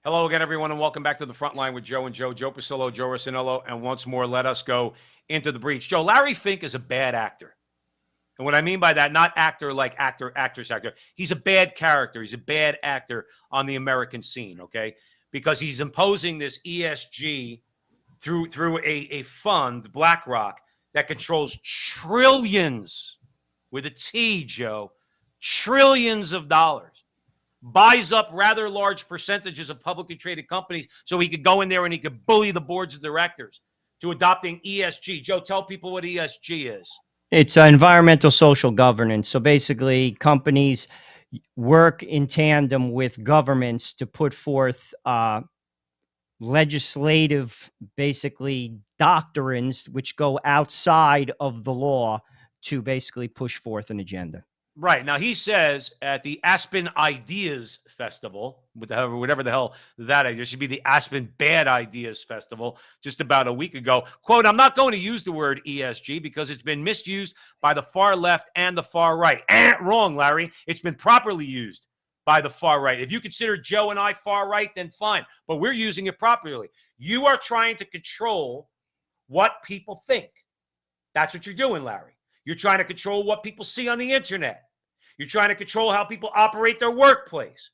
Hello again, everyone, and welcome back to the front line with Joe and Joe. Joe Pasillo, Joe Rossinello, and once more, let us go into the breach. Joe, Larry Fink is a bad actor. And what I mean by that, not actor like actor, actress, actor. He's a bad character. He's a bad actor on the American scene, okay? Because he's imposing this ESG through a fund, BlackRock, that controls trillions, with a T, Joe, trillions of dollars, buys up rather large percentages of publicly traded companies so he could go in there and he could bully the boards of directors to adopting ESG. Joe, tell people what ESG is. It's environmental social governance. So basically, companies work in tandem with governments to put forth legislative, basically, doctrines which go outside of the law to basically push forth an agenda. Right. Now, he says at the Aspen Ideas Festival, whatever the hell that is, there should be the Aspen Bad Ideas Festival just about a week ago. Quote, I'm not going to use the word ESG because it's been misused by the far left and the far right. Wrong, Larry. It's been properly used by the far right. If you consider Joe and I far right, then fine. But we're using it properly. You are trying to control what people think. That's what you're doing, Larry. You're trying to control what people see on the internet. You're trying to control how people operate their workplace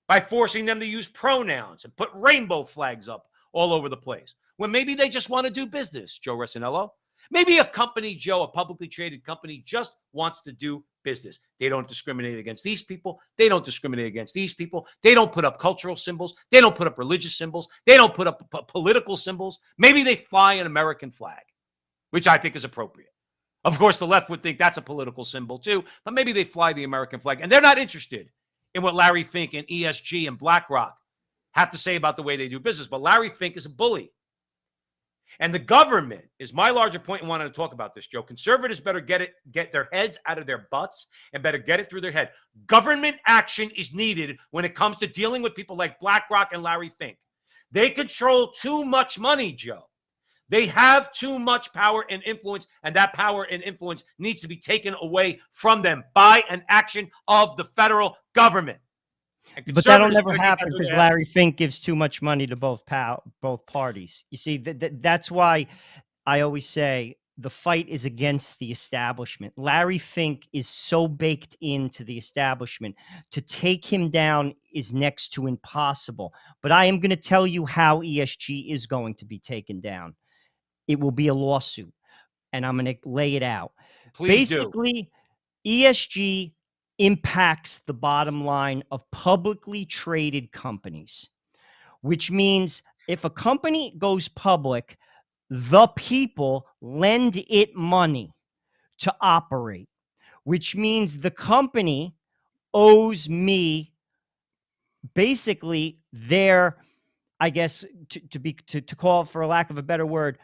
by forcing them to use pronouns and put rainbow flags up all over the place. When maybe they just want to do business, Joe Rossinello. Maybe a company, Joe, a publicly traded company, just wants to do business. They don't discriminate against these people. They don't discriminate against these people. They don't put up cultural symbols. They don't put up religious symbols. They don't put up political symbols. Maybe they fly an American flag, which I think is appropriate. Of course, the left would think that's a political symbol too, but maybe they fly the American flag. And they're not interested in what Larry Fink and ESG and BlackRock have to say about the way they do business. But Larry Fink is a bully. And the government is my larger point in wanting to talk about this, Joe. Conservatives better get their heads out of their butts and better get it through their head. Government action is needed when it comes to dealing with people like BlackRock and Larry Fink. They control too much money, Joe. They have too much power and influence, and that power and influence needs to be taken away from them by an action of the federal government. But that'll never happen because Larry Fink gives too much money to both parties. You see, that's why I always say the fight is against the establishment. Larry Fink is so baked into the establishment. To take him down is next to impossible. But I am going to tell you how ESG is going to be taken down. It will be a lawsuit, and I'm going to lay it out. Please Basically, do. ESG impacts the bottom line of publicly traded companies, which means if a company goes public, the people lend it money to operate, which means the company owes me basically their, I guess, to call it, for a lack of a better word,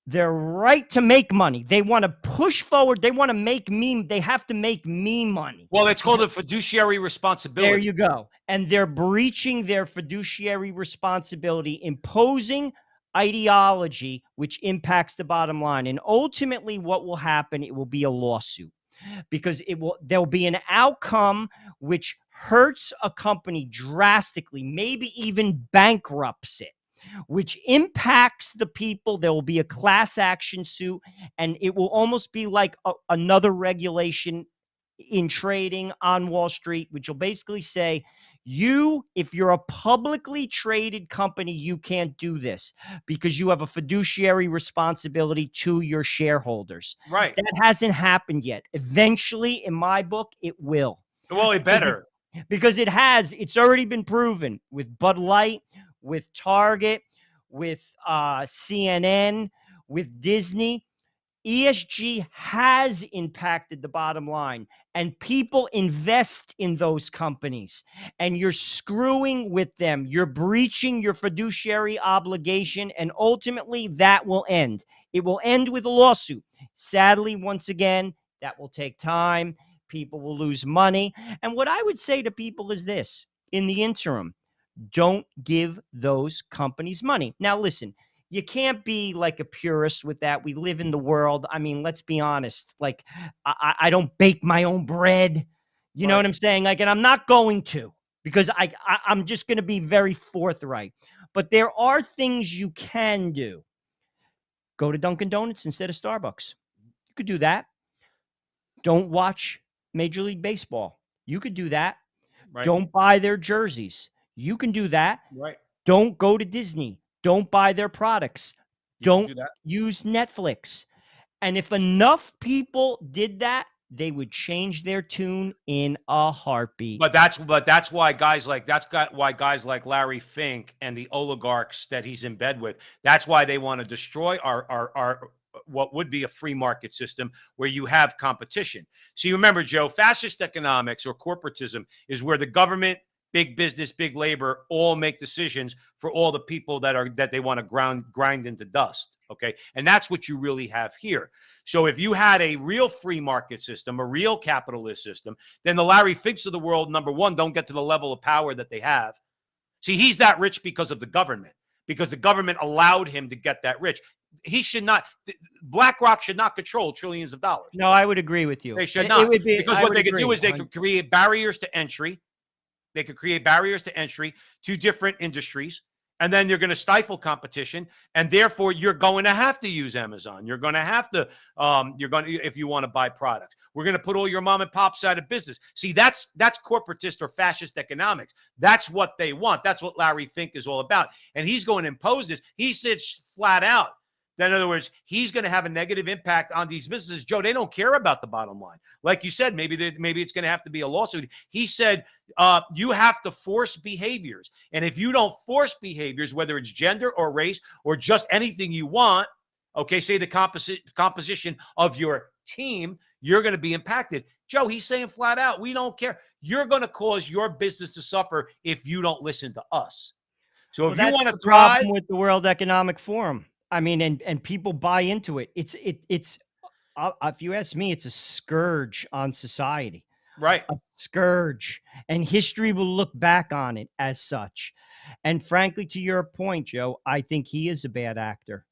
their right to make money. They want to push forward. They want to make me. They have to make me money. Well, it's called a fiduciary responsibility. There you go. And they're breaching their fiduciary responsibility, imposing ideology, which impacts the bottom line. And ultimately, what will happen? It will be a lawsuit, because there'll be an outcome which hurts a company drastically, maybe even bankrupts it, which impacts the people. There will be a class action suit, and it will almost be like another regulation in trading on Wall Street, which will basically say, if you're a publicly traded company, you can't do this because you have a fiduciary responsibility to your shareholders. Right. That hasn't happened yet. Eventually, in my book, it will. Well, it better. Because it has. It's already been proven with Bud Light, with Target, with CNN, with Disney. ESG has impacted the bottom line, and people invest in those companies, and you're screwing with them. You're breaching your fiduciary obligation, and ultimately that will end. It will end with a lawsuit. Sadly, once again, that will take time. People will lose money. And what I would say to people is this: in the interim, don't give those companies money. Now, listen, you can't be like a purist with that. We live in the world. I mean, let's be honest. Like, I don't bake my own bread. You know what I'm saying? Like, and I'm not going to. because I'm just going to be very forthright. But there are things you can do. Go to Dunkin' Donuts instead of Starbucks. You could do that. Don't watch Major League Baseball. You could do that. Right. Don't buy their jerseys. You can do that. Right. Don't go to Disney. Don't buy their products. You can Don't do that. use Netflix. And if enough people did that, they would change their tune in a heartbeat. But that's why guys like Larry Fink and the oligarchs that he's in bed with, that's why they want to destroy our what would be a free market system where you have competition. So you remember, Joe, fascist economics or corporatism is where the government, big business, big labor all make decisions for all the people that they want to grind into dust. Okay. And that's what you really have here. So if you had a real free market system, a real capitalist system, then the Larry Finks of the world, number one, don't get to the level of power that they have. See, he's that rich because of the government, because the government allowed him to get that rich. He should not, BlackRock should not control trillions of dollars. No, I would agree with you. They should not. It would be, because I what would they could agree. do is they could create barriers to entry. They could create barriers to entry to different industries, and then you're going to stifle competition, and therefore you're going to have to use Amazon. You're going to have to, if you want to buy products. We're going to put all your mom and pops out of business. See, that's corporatist or fascist economics. That's what they want. That's what Larry Fink is all about, and he's going to impose this. He said flat out. In other words, he's going to have a negative impact on these businesses. Joe, they don't care about the bottom line. Like you said, maybe it's going to have to be a lawsuit. He said you have to force behaviors. And if you don't force behaviors, whether it's gender or race or just anything you want, okay, say the composition of your team, you're going to be impacted. Joe, he's saying flat out, we don't care. You're going to cause your business to suffer if you don't listen to us. So if you want to thrive, problem with the World Economic Forum. I mean, and people buy into it. It's if you ask me, it's a scourge on society. right? A scourge, and history will look back on it as such. And frankly, to your point, Joe, I think he is a bad actor,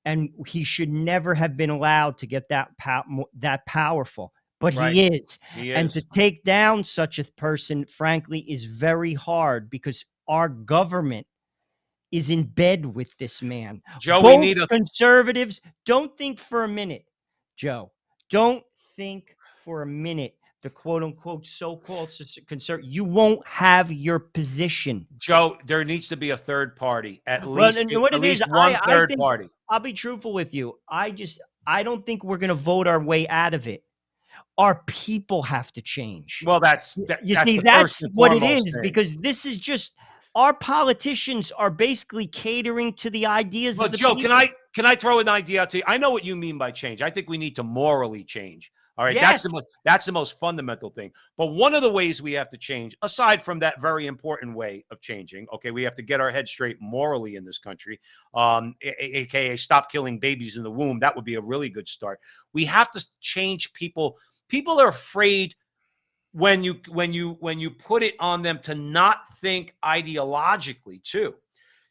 and he should never have been allowed to get that powerful. But Right. he is. He And is. to take down such a person, frankly, is very hard because our government is in bed with this man. Joe, we Both need a conservatives, don't think for a minute, Joe, don't think for a minute, the quote unquote so-called conservative, you won't have your position. Joe, there needs to be a third party, at Well, least, and what at it is, least one I third think, party. I'll be truthful with you. I don't think we're going to vote our way out of it. Our people have to change. Well, You see, the that's first and what it foremost is, thing. because this is just, our politicians are basically catering to the ideas Well, of the Joe, people. can I throw an idea out to you? I know what you mean by change. I think we need to morally change. All right, Yes. that's the most fundamental thing. But one of the ways we have to change, aside from that very important way of changing, okay, we have to get our head straight morally in this country, aka stop killing babies in the womb. That would be a really good start. We have to change people. People are afraid when you put it on them to not think ideologically too.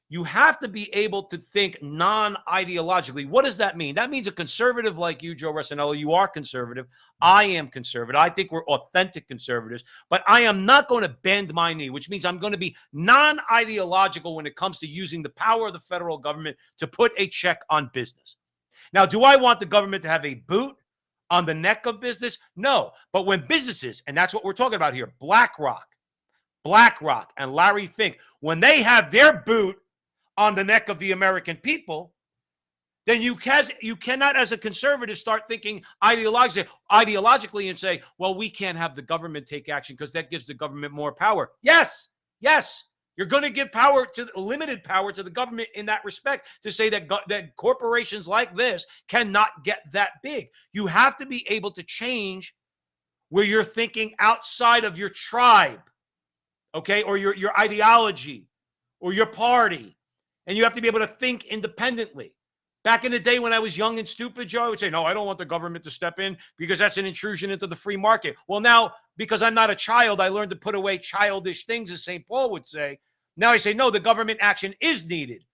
You have to be able to think non-ideologically. What does that mean? That means a conservative like you, Joe Rossinello, you are conservative. I am conservative. I think we're authentic conservatives, but I am not going to bend my knee, which means I'm going to be non-ideological when it comes to using the power of the federal government to put a check on business. Now, do I want the government to have a boot on the neck of business? No. But when businesses, and that's what we're talking about here, BlackRock and Larry Fink, when they have their boot on the neck of the American people, then you cannot, as a conservative, start thinking ideologically and say, well, we can't have the government take action because that gives the government more power. Yes. You're going to give limited power to the government in that respect, to say that corporations like this cannot get that big. You have to be able to change where you're thinking outside of your tribe, okay, or your ideology or your party. And you have to be able to think independently. Back in the day when I was young and stupid, Joe, I would say, no, I don't want the government to step in because that's an intrusion into the free market. Well, now, because I'm not a child, I learned to put away childish things, as St. Paul would say. Now I say, no, the government action is needed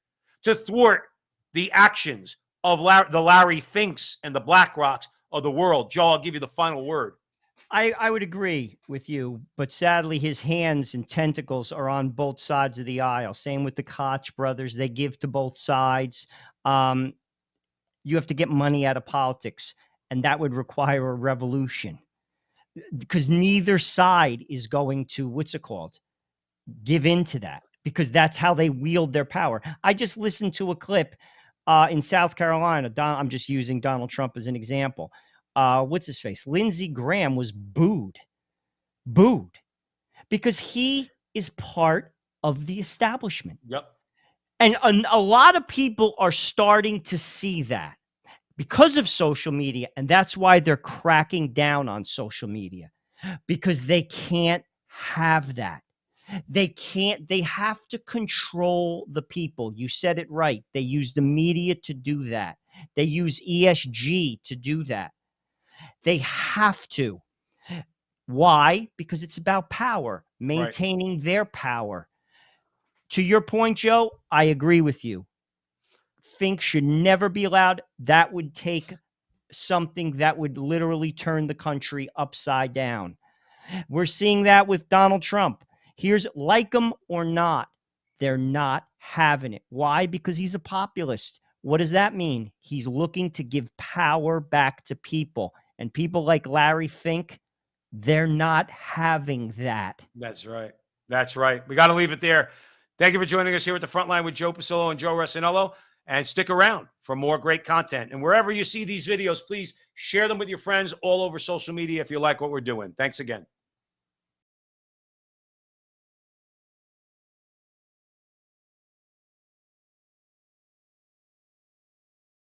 to thwart the actions of the Larry Finks and the BlackRocks of the world. Joe, I'll give you the final word. I would agree with you, but sadly, his hands and tentacles are on both sides of the aisle. Same with the Koch brothers; they give to both sides. Um, you have to get money out of politics, and that would require a revolution because neither side is going to what's it called give in to that because that's how they wield their power. I just listened to a clip in South Carolina. I'm just using Donald Trump as an example. What's his face? Lindsey Graham was booed because he is part of the establishment. Yep. And a lot of people are starting to see that because of social media. And that's why they're cracking down on social media because they can't have that. They can't, they have to control the people. You said it right. They use the media to do that. They use ESG to do that. They have to. Why? Because it's about power, Right. maintaining their power. To your point, Joe, I agree with you. Fink should never be allowed. That would take something that would literally turn the country upside down. We're seeing that with Donald Trump. Here's like him or not, they're not having it. Why? Because he's a populist. What does that mean? He's looking to give power back to people. And people like Larry Fink, they're not having that. That's right. That's right. We got to leave it there. Thank you for joining us here at the Frontline with Joe Pasillo and Joe Resinello. And stick around for more great content. And wherever you see these videos, please share them with your friends all over social media if you like what we're doing. Thanks again.